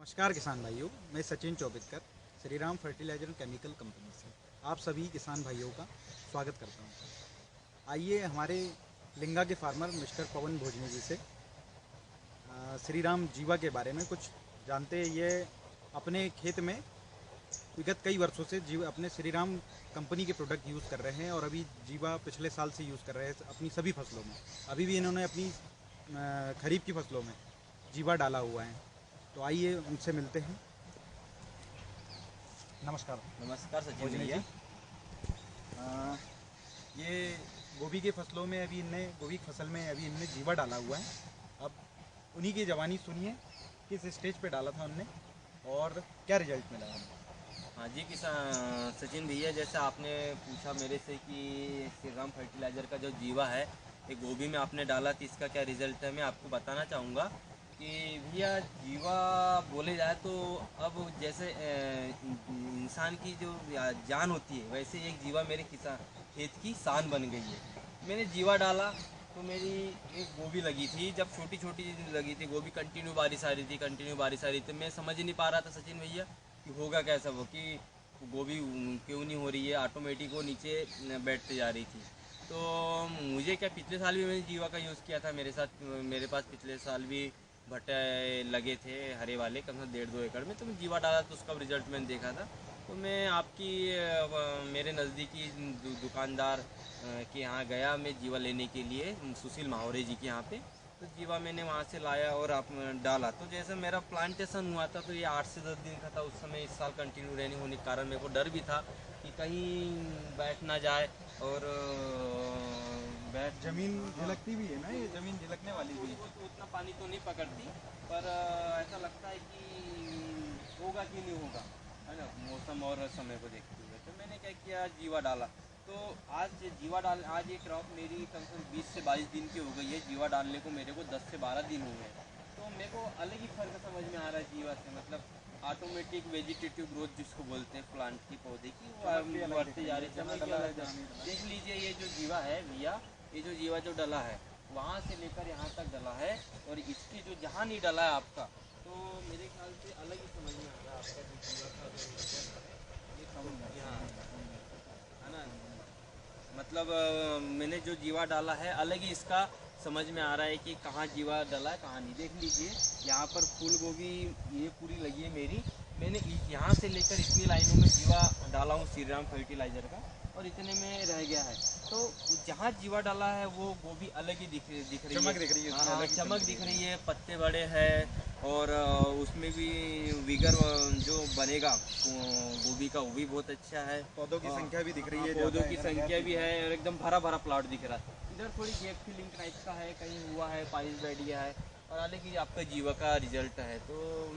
नमस्कार किसान भाइयों, मैं Sachin Chaubedkar Shri Ram fertiliser and chemical company से आप सभी किसान भाइयों का स्वागत करता हूं। आइए हमारे लिंगा के फार्मर मिस्टर पवन भोजने जी से श्री राम जीवा के बारे में कुछ जानते हैं। ये अपने खेत में विगत कई वर्षों से जीवा अपने श्री राम कंपनी के प्रोडक्ट यूज़ कर रहे हैं और अभी जीवा पिछले साल से यूज़ कर रहे हैं अपनी सभी फसलों में। अभी भी इन्होंने अपनी खरीफ की फसलों में जीवा डाला हुआ है। तो आइए उनसे मिलते हैं। नमस्कार। नमस्कार सचिन भोजने भैया। जी, ये गोभी के फसलों में अभी इनने गोभी की फसल में अभी इनने जीवा डाला हुआ है। अब उन्हीं की जवानी सुनिए, किस स्टेज पे डाला था उनने और क्या रिजल्ट मिला उन्हें। हाँ जी किसान सचिन भैया, जैसे आपने पूछा मेरे से कि श्री राम फर्टिलाइज़र का जो जीवा है ये गोभी में आपने डाला तो इसका क्या रिजल्ट है, मैं आपको बताना चाहूँगा कि भैया जीवा बोले जाए तो अब जैसे इंसान की जो जान होती है वैसे एक जीवा मेरे किसान खेत की शान बन गई है। मैंने जीवा डाला तो मेरी एक गोभी लगी थी, जब छोटी छोटी लगी थी गोभी, कंटिन्यू बारिश आ रही थी, कंटिन्यू बारिश आ रही थी। मैं समझ ही नहीं पा रहा था सचिन भैया कि होगा कैसा, वो कि गोभी क्यों नहीं हो रही है, ऑटोमेटिक वो नीचे बैठते जा रही थी। तो मुझे क्या, पिछले साल भी मैंने जीवा का यूज़ किया था, मेरे साथ मेरे पास पिछले साल भी भट्टे लगे थे हरे वाले, कम से कम 1.5-2 एकड़ में, तो मैं जीवा डाला तो उसका रिजल्ट मैंने देखा था। तो मैं आपकी मेरे नज़दीकी दुकानदार के यहाँ गया मैं जीवा लेने के लिए, सुशील माहौरे जी के यहाँ पे। तो जीवा मैंने वहाँ से लाया और आप डाला। तो जैसे मेरा प्लांटेशन हुआ था तो ये 8 से 10 दिन का था उस समय। इस साल कंटिन्यू रहने होने के कारण मेरे को डर भी था कि कहीं बैठ ना जाए और बैठ जमीन झिलकती भी है ना, ये जमीन झिलकने वाली भी है। तो उतना पानी तो नहीं पकड़ती, पर ऐसा लगता है कि होगा कि नहीं होगा, है ना, मौसम और समय को देखते हुए। तो मैंने क्या किया, जीवा डाला। तो आज ये क्रॉप मेरी कम से कम 20 से 22 दिन की हो गई है। जीवा डालने को मेरे को 10 से 12 दिन हुए हैं। तो मेरे को अलग ही फ़र्क समझ में आ रहा है जीवा से। मतलब ऑटोमेटिक वेजिटेटिव ग्रोथ जिसको बोलते हैं प्लांट की, पौधे की, वो बढ़ती जा रही है। चमक अलग है। देख लीजिए ये जो जीवा है भैया, ये जो जीवा जो डला है वहाँ से लेकर यहाँ तक डला है, और इसकी जो जहाँ नहीं डला है आपका, तो मेरे ख्याल से अलग ही समझ में आ रहा है आपका जो जीवा का जो रिजल्ट है ये कम यहाँ है ना। मतलब मैंने जो जीवा डाला है अलग ही इसका समझ में आ रहा है कि कहाँ जीवा डाला है कहाँ नहीं। देख लीजिए यहाँ पर फूल गोभी ये पूरी लगी है मेरी। मैंने यहाँ से लेकर इतनी लाइनों में जीवा डाला हूँ श्री राम फर्टिलाइज़र का, और इतने में रह गया है। तो जहाँ जीवा डाला है वो गोभी अलग ही दिख रही चमक है। दिख रही है, हाँ हाँ, चमक दिख रही है, पत्ते बड़े हैं, और उसमें भी विगर जो बनेगा गोभी का वो भी बहुत अच्छा है। पौधों की संख्या भी दिख रही है, पौधों ज़्यादा की है, संख्या भी है, और एकदम भरा भरा प्लॉट दिख रहा है। इधर थोड़ी गैप फिलिंग टाइप का है, कहीं हुआ है, पाइल्स बैठ गया है, और हालांकि आपका जीवा का रिजल्ट है। तो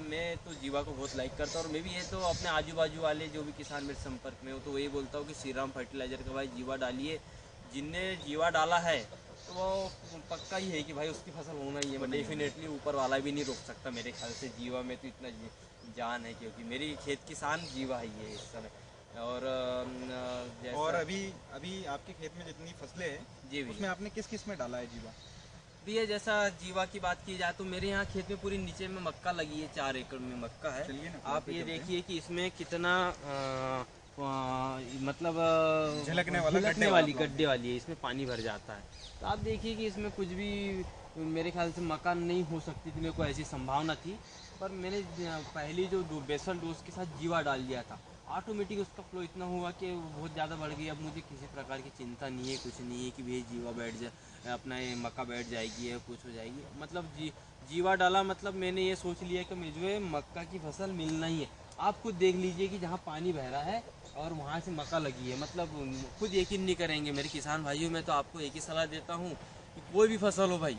मैं तो जीवा को बहुत लाइक करता हूँ, और मैं भी ये तो अपने आजू बाजू वाले जो भी किसान मेरे संपर्क में हो तो वही बोलता हूँ कि श्री राम फर्टिलाइज़र का भाई जीवा डालिए। जिनने जीवा डाला है तो वो पक्का ही है कि भाई उसकी फसल होना ही है। डेफिनेटली ऊपर वाला भी नहीं रोक सकता मेरे ख्याल से। जीवा में तो इतना जान है, क्योंकि मेरी खेत किसान जीवा ही है इस समय। और जैसा और अभी अभी आपके खेत में जितनी फसलें हैं जी उसमें भैया, आपने किस किस में डाला है जीवा। भैया जैसा जीवा की बात की जाए तो मेरे यहाँ खेत में पूरी नीचे में मक्का लगी है, 4 एकड़ में मक्का है। चलिए ना, आप ये देखिए कि इसमें कितना मतलब झलकने वाली गड्ढे वाली है, इसमें पानी भर जाता है। तो आप देखिए कि इसमें कुछ भी मेरे ख्याल से मक्का नहीं हो सकती थी, मेरे को ऐसी संभावना थी। पर मैंने पहली जो बेसल डोज के साथ जीवा डाल दिया था, ऑटोमेटिक उसका फ्लो इतना हुआ कि वो बहुत ज़्यादा बढ़ गई। अब मुझे किसी प्रकार की चिंता नहीं है, कुछ नहीं है कि भैया जीवा बैठ जाए, अपना ये मक्का बैठ जाएगी या कुछ हो जाएगी। मतलब जीवा डाला मतलब मैंने ये सोच लिया कि मुझे मक्का की फसल मिलना ही है। आप खुद देख लीजिए कि जहाँ पानी बह रहा है और वहाँ से मक्का लगी है, मतलब खुद यकीन नहीं करेंगे मेरे किसान भाइयों। मैं तो आपको एक ही सलाह देता हूँ कि कोई भी फसल हो भाई,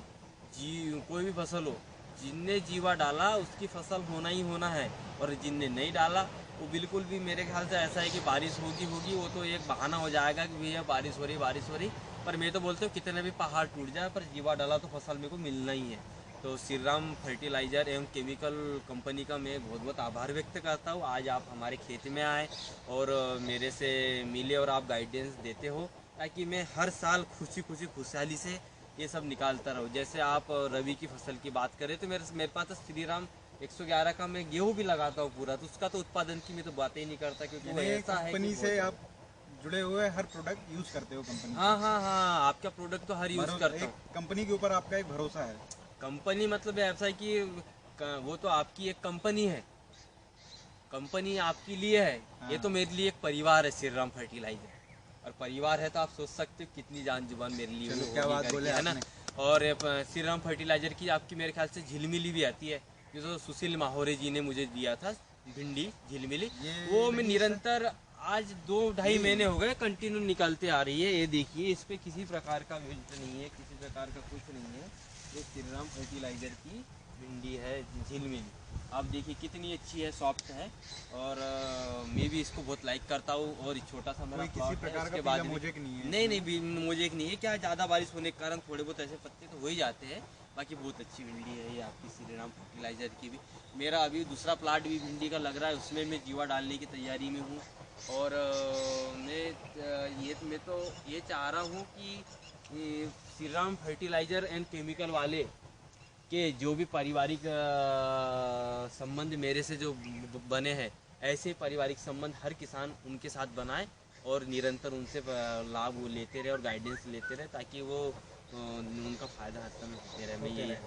कोई भी फसल हो, जिनने जीवा डाला उसकी फसल होना ही होना है, और जिनने नहीं डाला वो बिल्कुल भी, मेरे ख्याल से ऐसा है कि बारिश होगी वो तो एक बहाना हो जाएगा कि भैया बारिश हो रही। पर मैं तो बोलता हूँ कितने भी पहाड़ टूट जाए पर जीवा डाला तो फसल मेरे को मिलना ही है। तो श्री राम फर्टिलाइज़र एवं केमिकल कंपनी का मैं बहुत बहुत आभार व्यक्त करता हूँ। आज आप हमारे खेत में आए और मेरे से मिले और आप गाइडेंस देते हो, ताकि मैं हर साल खुशहाली से ये सब निकालता रहूँ। जैसे आप रवि की फसल की बात करें तो मेरे पास तो श्री राम 111 का मैं गेहूं भी लगाता हूँ पूरा, तो उसका तो उत्पादन की मैं तो बातें ही नहीं करता, क्योंकि वो यानी ऐसा है कंपनी कि से बहुत- आप जुड़े हुए हर प्रोडक्ट यूज करते हो कंपनी हाँ हाँ हाँ, आपका प्रोडक्ट तो हर यूज करता हूँ। एक कंपनी के ऊपर आपका एक भरोसा है। कंपनी मतलब ऐसा है कि वो तो आपकी एक कंपनी है, कंपनी आपके लिए है, ये हाँ। तो मेरे लिए एक परिवार है श्री राम फर्टिलाइजर। और परिवार है तो आप सोच सकते हो कितनी जान जुबान मेरे लिए चलो, वो क्या होगी बात करके, बोले है ना। आपने। और श्री राम फर्टिलाइजर की आपकी मेरे ख्याल से झिलमिली भी आती है, जो तो सुशील माहोरे जी ने मुझे दिया था, भिंडी झिलमिली, ये वो मैं लगी इस पे? निरंतर आज 2-2.5 महीने हो गए कंटिन्यू निकलते आ रही है। ये देखिए, इस पे किसी प्रकार का विल्ट नहीं है, किसी प्रकार का कुछ नहीं है। ये श्री राम फर्टिलाइजर की भिंडी है झिलमिली, आप देखिए कितनी अच्छी है, सॉफ्ट है। और मैं भी इसको बहुत लाइक करता हूँ। और छोटा सा मेरा कोई किसी प्लॉट है, प्रकार का उसके पीला बाद मोजेक नहीं है नहीं इसमें? नहीं मोजेक नहीं है, क्या ज़्यादा बारिश होने के कारण थोड़े बहुत ऐसे पत्ते तो हो ही जाते हैं। बाकी बहुत अच्छी भिंडी है ये आपकी श्री राम फर्टिलाइजर की भी। मेरा अभी दूसरा प्लाट भी भिंडी का लग रहा है, उसमें मैं जीवा डालने की तैयारी में हूँ। और मैं तो ये चाह रहा हूँ कि Shri Ram fertiliser and chemical वाले के जो भी पारिवारिक संबंध मेरे से जो बने हैं, ऐसे पारिवारिक संबंध हर किसान उनके साथ बनाए और निरंतर उनसे लाभ वो लेते रहे और गाइडेंस लेते रहे, ताकि वो उनका फायदा हासिल होते रहे। मैं होते ये रहे।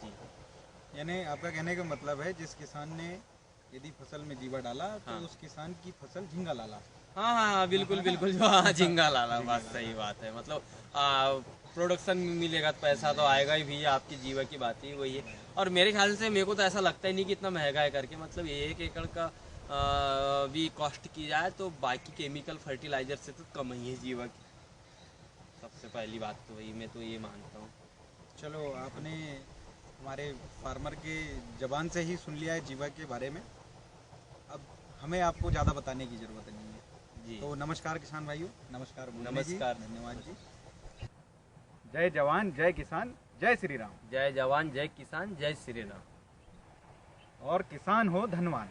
जी यानी आपका कहने का मतलब है, जिस किसान ने यदि फसल में जीवा डाला तो हाँ उस किसान की फसल झींगा लाला। हाँ हाँ हाँ, बिल्कुल बिल्कुल, जो हाँ झींगा लाला, बात सही बात है। मतलब प्रोडक्शन मिलेगा तो पैसा तो आएगा ही भैया, आपकी जीवा की बात ही वही है। और मेरे ख्याल से मेरे को तो ऐसा लगता ही नहीं कि इतना महंगा है करके, मतलब 1 एकड़ का भी कॉस्ट की जाए तो बाकी केमिकल फर्टिलाइजर से तो कम ही है जीवा की। सबसे पहली बात तो वही, मैं तो ये मानता हूँ। चलो, आपने हमारे फार्मर के जबान से ही सुन लिया है जीवा के बारे में। अब हमें आपको ज़्यादा बताने की ज़रूरत नहीं है। जी तो नमस्कार किसान भाइयों, नमस्कार भूमि जी, नमस्कार। धन्यवाद जी। जय जवान, जय किसान, जय श्री राम। जय जवान, जय किसान, जय श्री राम। और किसान हो धनवान।